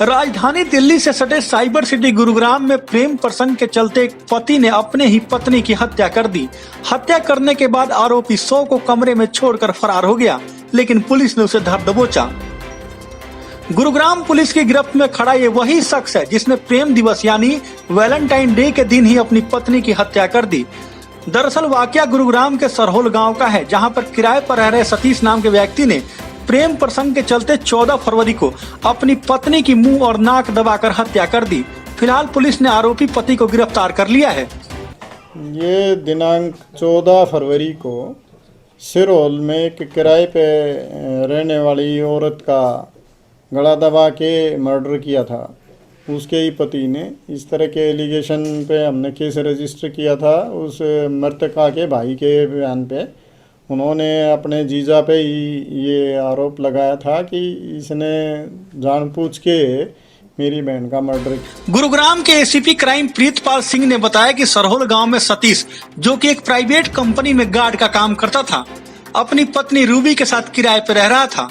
राजधानी दिल्ली से सटे साइबर सिटी गुरुग्राम में प्रेम प्रसंग के चलते एक पति ने अपने ही पत्नी की हत्या कर दी। हत्या करने के बाद आरोपी 100 को कमरे में छोड़कर फरार हो गया, लेकिन पुलिस ने उसे धर दबोचा। गुरुग्राम पुलिस की गिरफ्त में खड़ा ये वही शख्स है जिसने प्रेम दिवस यानी वैलेंटाइन डे के दिन ही अपनी पत्नी की हत्या कर दी। दरअसल वाकया गुरुग्राम के सरहोल गांव का है, जहां पर किराए पर रह रहे सतीश नाम के व्यक्ति ने प्रेम प्रसंग के चलते 14 फरवरी को अपनी पत्नी की मुंह और नाक दबाकर हत्या कर दी। फिलहाल पुलिस ने आरोपी पति को गिरफ्तार कर लिया है। ये दिनांक 14 फरवरी को सिरोल में एक किराए पे रहने वाली औरत का गला दबा के मर्डर किया था। उसके ही पति ने इस तरह के एलिगेशन पे हमने केस रजिस्टर किया था। उस मृतका के भाई के बयान पे उन्होंने अपने जीजा पे ही ये आरोप लगाया था कि इसने जानबूझ के मेरी बहन का मर्डर किया। गुरुग्राम के एसीपी क्राइम प्रीतपाल सिंह ने बताया कि सरहोल गांव में सतीश, जो कि एक प्राइवेट कंपनी में गार्ड का काम करता था, अपनी पत्नी रूबी के साथ किराए पर रह रहा था।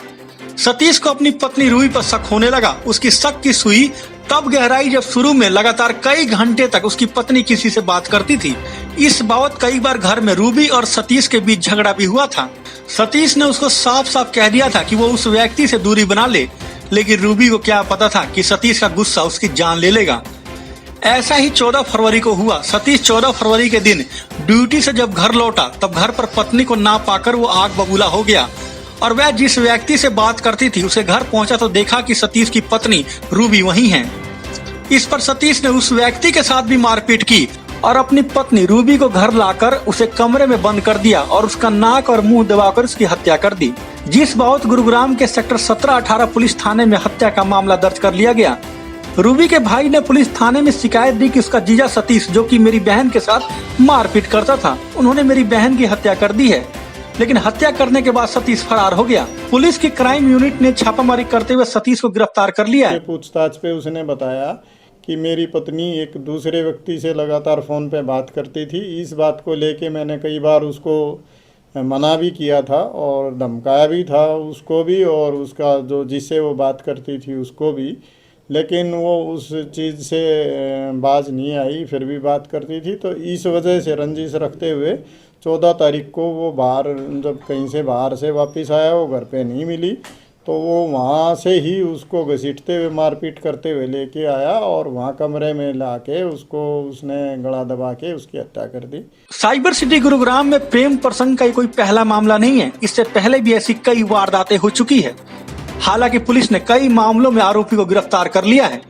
सतीश को अपनी पत्नी रूबी पर शक होने लगा। उसकी शक की सुई तब गहराई जब शुरू में लगातार कई घंटे तक उसकी पत्नी किसी से बात करती थी। इस बाबत कई बार घर में रूबी और सतीश के बीच झगड़ा भी हुआ था। सतीश ने उसको साफ साफ कह दिया था कि वो उस व्यक्ति से दूरी बना ले, लेकिन रूबी को क्या पता था कि सतीश का गुस्सा उसकी जान ले लेगा। ऐसा ही 14 फरवरी को हुआ। सतीश 14 फरवरी के दिन ड्यूटी से जब घर लौटा तब घर पर पत्नी को ना पाकर वो आग बबूला हो गया और वह जिस व्यक्ति से बात करती थी उसे घर पहुंचा तो देखा कि सतीश की पत्नी रूबी वहीं है। इस पर सतीश ने उस व्यक्ति के साथ भी मारपीट की और अपनी पत्नी रूबी को घर लाकर उसे कमरे में बंद कर दिया और उसका नाक और मुंह दबाकर उसकी हत्या कर दी। जिस बाबत गुरुग्राम के सेक्टर 17-18 पुलिस थाने में हत्या का मामला दर्ज कर लिया गया। रूबी के भाई ने पुलिस थाने में शिकायत दी कि उसका जीजा सतीश, जो कि मेरी बहन के साथ मारपीट करता था, उन्होंने मेरी बहन की हत्या कर दी है। लेकिन हत्या करने के बाद सतीश फरार हो गया। पुलिस की क्राइम यूनिट ने छापामारी करते हुए सतीश को गिरफ्तार कर लिया है। पूछताछ पे उसने बताया कि मेरी पत्नी एक दूसरे व्यक्ति से लगातार फ़ोन पे बात करती थी। इस बात को लेके मैंने कई बार उसको मना भी किया था और धमकाया भी था उसको भी और उसका जो जिससे वो बात करती थी उसको भी, लेकिन वो उस चीज़ से बाज नहीं आई, फिर भी बात करती थी। तो इस वजह से रंजिश रखते हुए 14 तारीख को वो बाहर, जब कहीं से बाहर से वापस आया, वो घर पे नहीं मिली, तो वो वहाँ से ही उसको घसीटते हुए मारपीट करते हुए लेके आया और वहाँ कमरे में लाके उसने गला दबा के उसकी हत्या कर दी। साइबर सिटी गुरुग्राम में प्रेम प्रसंग का कोई पहला मामला नहीं है। इससे पहले भी ऐसी कई वारदातें हो चुकी है। हालांकि पुलिस ने कई मामलों में आरोपी को गिरफ्तार कर लिया है।